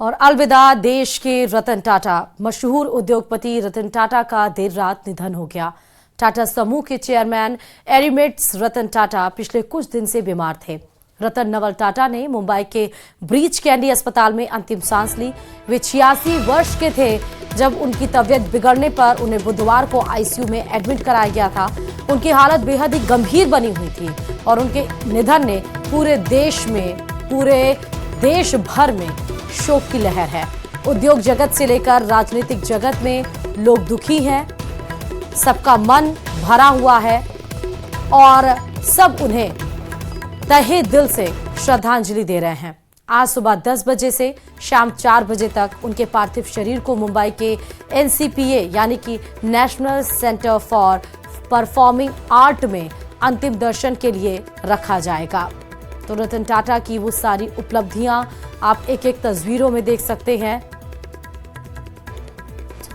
और अलविदा देश के रतन टाटा। मशहूर उद्योगपति रतन टाटा का देर रात निधन हो गया। टाटा समूह के चेयरमैन एरिमेट्स रतन टाटा पिछले कुछ दिन से बीमार थे। रतन नवल टाटा ने मुंबई के ब्रीच कैंडी अस्पताल में अंतिम सांस ली। वे 86 वर्ष के थे जब उनकी तबीयत बिगड़ने पर उन्हें बुधवार को आईसीयू में एडमिट कराया गया था। उनकी हालत बेहद ही गंभीर बनी हुई थी और उनके निधन ने पूरे देश भर में शोक की लहर है। उद्योग जगत से लेकर राजनीतिक जगत में लोग दुखी हैं, सबका मन भरा हुआ है और सब उन्हें तहे दिल से श्रद्धांजलि दे रहे हैं। आज सुबह 10 बजे से शाम 4 बजे तक उनके पार्थिव शरीर को मुंबई के एनसीपीए यानी कि national centre for performing art में अंतिम दर्शन के लिए रखा जाएगा। तो रतन टाटा की वो सारी उपलब्धियां आप एक एक तस्वीरों में देख सकते हैं।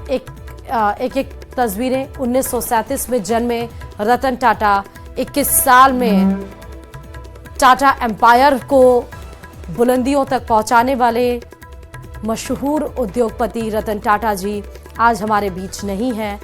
एक तस्वीरें 1937 में जन्मे रतन टाटा 21 साल में टाटा एम्पायर को बुलंदियों तक पहुंचाने वाले मशहूर उद्योगपति रतन टाटा जी आज हमारे बीच नहीं हैं।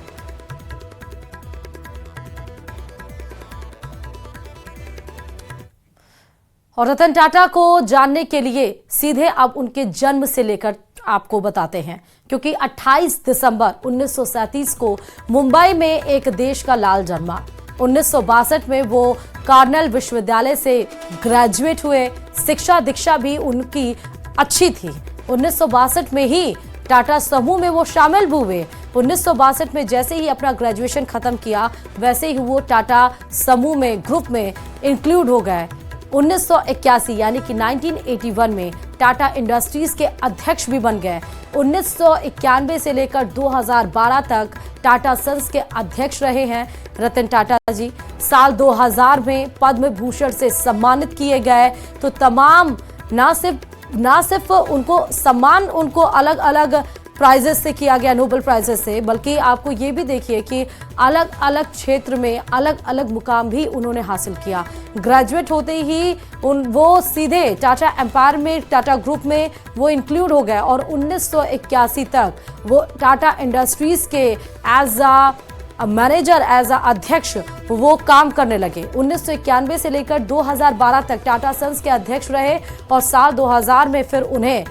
और रतन टाटा को जानने के लिए सीधे अब उनके जन्म से लेकर आपको बताते हैं, क्योंकि 28 दिसंबर 1937 को मुंबई में एक देश का लाल जन्मा। 1962 में वो कार्नेल विश्वविद्यालय से ग्रेजुएट हुए। शिक्षा दीक्षा भी उनकी अच्छी थी। 1962 में ही टाटा समूह में वो शामिल भी हुए। 1962 में जैसे ही अपना ग्रेजुएशन खत्म किया वैसे ही वो टाटा समूह में ग्रुप में इंक्लूड हो गए। 1981 यानी कि 1981 में टाटा इंडस्ट्रीज के अध्यक्ष भी बन गए। 1991 से लेकर 2012 तक टाटा सन्स के अध्यक्ष रहे हैं रतन टाटा जी। साल 2000 में पद्म भूषण से सम्मानित किए गए। तो तमाम ना सिर्फ उनको सम्मान उनको अलग अलग प्राइजेस से किया गया, नोबेल प्राइजेस से, बल्कि आपको ये भी देखिए कि अलग अलग क्षेत्र में अलग अलग मुकाम भी उन्होंने हासिल किया। ग्रेजुएट होते ही वो सीधे टाटा एम्पायर में, टाटा ग्रुप में वो इंक्लूड हो गए और 1981 तक वो टाटा इंडस्ट्रीज के as a manager, as a अध्यक्ष वो काम करने लगे। 1991 से लेकर 2012 तक टाटा सन्स के अध्यक्ष रहे और साल 2000 में फिर उन्हें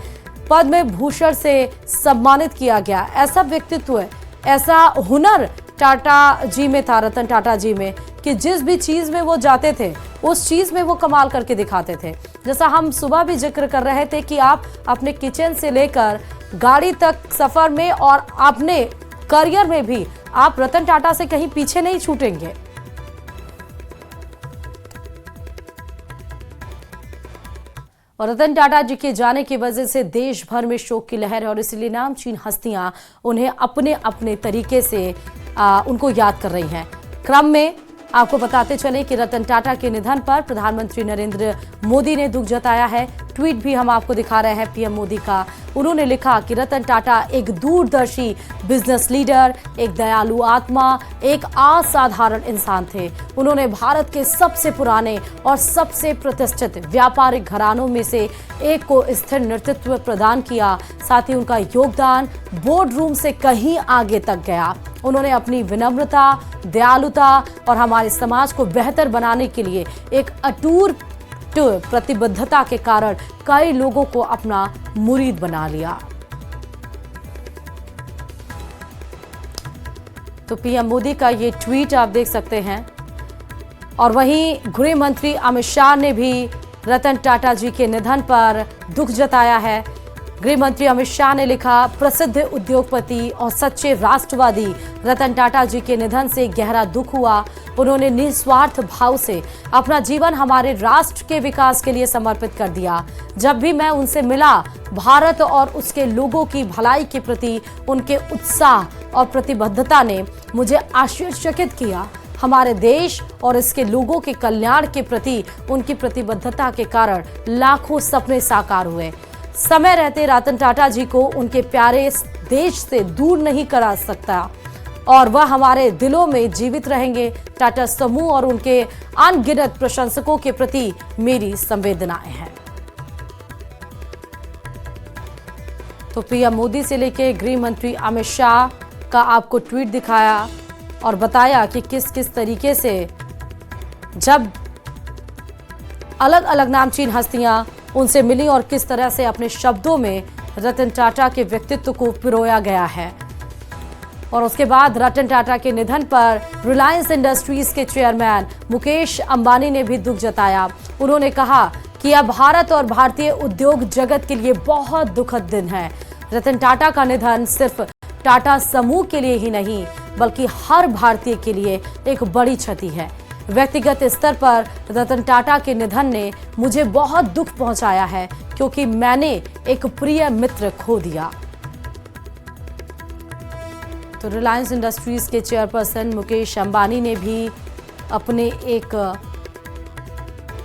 पद्म भूषण से सम्मानित किया गया। ऐसा व्यक्तित्व है, ऐसा हुनर टाटा जी में था, रतन टाटा जी में, कि जिस भी चीज में वो जाते थे उस चीज में वो कमाल करके दिखाते थे। जैसा हम सुबह भी जिक्र कर रहे थे कि आप अपने किचन से लेकर गाड़ी तक सफर में और अपने करियर में भी आप रतन टाटा से कहीं पीछे नहीं छूटेंगे। और रतन टाटा जी के जाने की वजह से देश भर में शोक की लहर है और इसलिए नामचीन हस्तियां उन्हें अपने अपने तरीके से उनको याद कर रही हैं। क्रम में आपको बताते चले कि रतन टाटा के निधन पर प्रधानमंत्री नरेंद्र मोदी ने दुख जताया है। ट्वीट भी हम आपको दिखा रहे हैं पीएम मोदी का। उन्होंने लिखा कि रतन टाटा एक दूरदर्शी बिजनेस लीडर, एक दयालु आत्मा, एक असाधारण इंसान थे। उन्होंने भारत के सबसे पुराने और सबसे प्रतिष्ठित व्यापारिक घरानों में से एक को स्थिर नेतृत्व प्रदान किया। साथ ही उनका योगदान बोर्ड रूम से कहीं आगे तक गया। उन्होंने अपनी विनम्रता, दयालुता और हमारे समाज को बेहतर बनाने के लिए एक अटूट प्रतिबद्धता के कारण कई लोगों को अपना मुरीद बना लिया। तो पीएम मोदी का ये ट्वीट आप देख सकते हैं। और वहीं गृह मंत्री अमित शाह ने भी रतन टाटा जी के निधन पर दुख जताया है। गृह मंत्री अमित शाह ने लिखा, प्रसिद्ध उद्योगपति और सच्चे राष्ट्रवादी रतन टाटा जी के निधन से गहरा दुख हुआ। उन्होंने निस्वार्थ भाव से अपना जीवन हमारे राष्ट्र के विकास के लिए समर्पित कर दिया। जब भी मैं उनसे मिला, भारत और उसके लोगों की भलाई के प्रति उनके उत्साह और प्रतिबद्धता ने मुझे आश्चर्यचकित किया। हमारे देश और इसके लोगों के कल्याण के प्रति उनकी प्रतिबद्धता के कारण लाखों सपने साकार हुए। समय रहते रतन टाटा जी को उनके प्यारे देश से दूर नहीं करा सकता और वह हमारे दिलों में जीवित रहेंगे। टाटा समूह और उनके अनगिनत प्रशंसकों के प्रति मेरी संवेदनाएं हैं। तो पीएम मोदी से लेकर गृह मंत्री अमित शाह का आपको ट्वीट दिखाया और बताया कि किस किस तरीके से जब अलग अलग नामचीन हस्तियां उनसे मिली और किस तरह से अपने शब्दों में रतन टाटा के व्यक्तित्व को पिरोया गया है। और उसके बाद रतन टाटा के निधन पर रिलायंस इंडस्ट्रीज के चेयरमैन मुकेश अंबानी ने भी दुख जताया। उन्होंने कहा कि यह भारत और भारतीय उद्योग जगत के लिए बहुत दुखद दिन है। रतन टाटा का निधन सिर्फ टाटा समूह के लिए ही नहीं बल्कि हर भारतीय के लिए एक बड़ी क्षति है। व्यक्तिगत स्तर पर रतन टाटा के निधन ने मुझे बहुत दुख पहुंचाया है क्योंकि मैंने एक प्रिय मित्र खो दिया। तो रिलायंस इंडस्ट्रीज के चेयरपर्सन मुकेश अंबानी ने भी अपने एक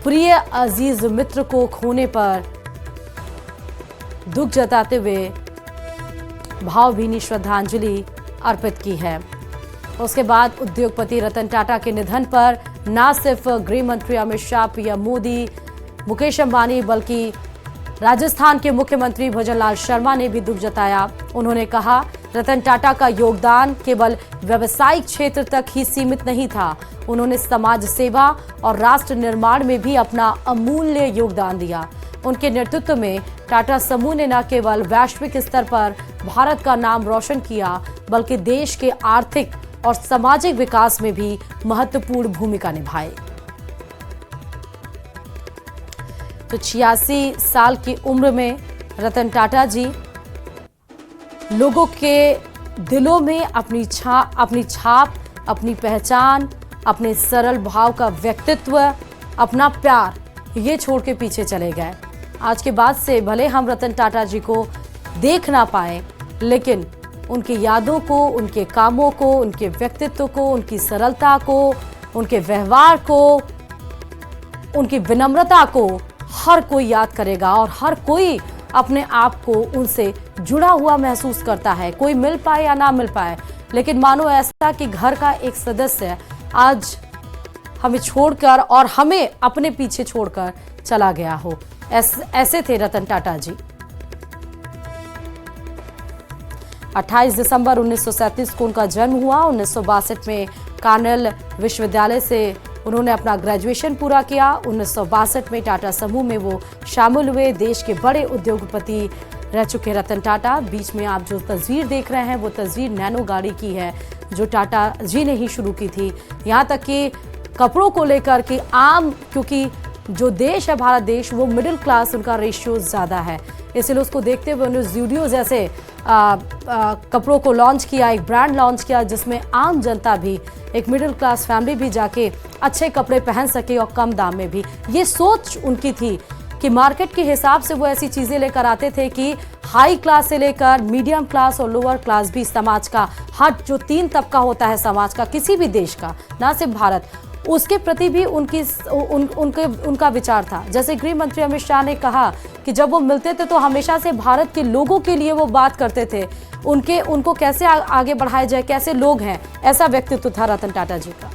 प्रिय अजीज मित्र को खोने पर दुख जताते हुए भावभीनी श्रद्धांजलि अर्पित की है। उसके बाद उद्योगपति रतन टाटा के निधन पर न सिर्फ गृह मंत्री अमित शाह, पीएम मोदी, मुकेश अंबानी बल्कि राजस्थान के मुख्यमंत्री भजनलाल शर्मा ने भी दुख जताया। उन्होंने कहा, रतन टाटा का योगदान केवल व्यावसायिक क्षेत्र तक ही सीमित नहीं था, उन्होंने समाज सेवा और राष्ट्र निर्माण में भी अपना अमूल्य योगदान दिया। उनके नेतृत्व में टाटा समूह ने न केवल वैश्विक स्तर पर भारत का नाम रोशन किया बल्कि देश के आर्थिक और सामाजिक विकास में भी महत्वपूर्ण भूमिका निभाई। तो 86 साल की उम्र में रतन टाटा जी लोगों के दिलों में अपनी छाप, अपनी पहचान, अपने सरल भाव का व्यक्तित्व, अपना प्यार ये छोड़ के पीछे चले गए। आज के बाद से भले हम रतन टाटा जी को देख ना पाए लेकिन उनकी यादों को, उनके कामों को, उनके व्यक्तित्व को, उनकी सरलता को, उनके व्यवहार को, उनकी विनम्रता को हर कोई याद करेगा और हर कोई अपने आप को उनसे जुड़ा हुआ महसूस करता है। कोई मिल पाए या ना मिल पाए लेकिन मानो ऐसा कि घर का एक सदस्य आज हमें छोड़कर और हमें अपने पीछे छोड़कर चला गया हो। ऐसे थे रतन टाटा जी। 28 दिसंबर 1937 को उनका जन्म हुआ। 1962 में कार्नेल विश्वविद्यालय से उन्होंने अपना ग्रेजुएशन पूरा किया। 1962 में टाटा समूह में वो शामिल हुए। देश के बड़े उद्योगपति रह चुके रतन टाटा। बीच में आप जो तस्वीर देख रहे हैं वो तस्वीर नैनो गाड़ी की है जो टाटा जी ने ही शुरू की थी। यहाँ तक कि कपड़ों को लेकर के क्योंकि जो देश है भारत देश वो मिडिल क्लास उनका रेशियो ज़्यादा है, इसलिए उसको देखते हुए उन्होंने ज़ूडियो जैसे कपड़ों को लॉन्च किया, एक ब्रांड लॉन्च किया जिसमें आम जनता भी, एक मिडिल क्लास फैमिली भी जाके अच्छे कपड़े पहन सके और कम दाम में भी। ये सोच उनकी थी कि मार्केट के हिसाब से वो ऐसी चीज़ें लेकर आते थे कि हाई क्लास से लेकर मीडियम क्लास और लोअर क्लास भी समाज का हर जो 3 तबका होता है समाज का किसी भी देश का, ना सिर्फ भारत, उसके प्रति भी उनका विचार था। जैसे गृह मंत्री अमित शाह ने कहा कि जब वो मिलते थे तो हमेशा से भारत के लोगों के लिए वो बात करते थे, उनको कैसे आगे बढ़ाया जाए, कैसे लोग हैं, ऐसा व्यक्तित्व था रतन टाटा जी का।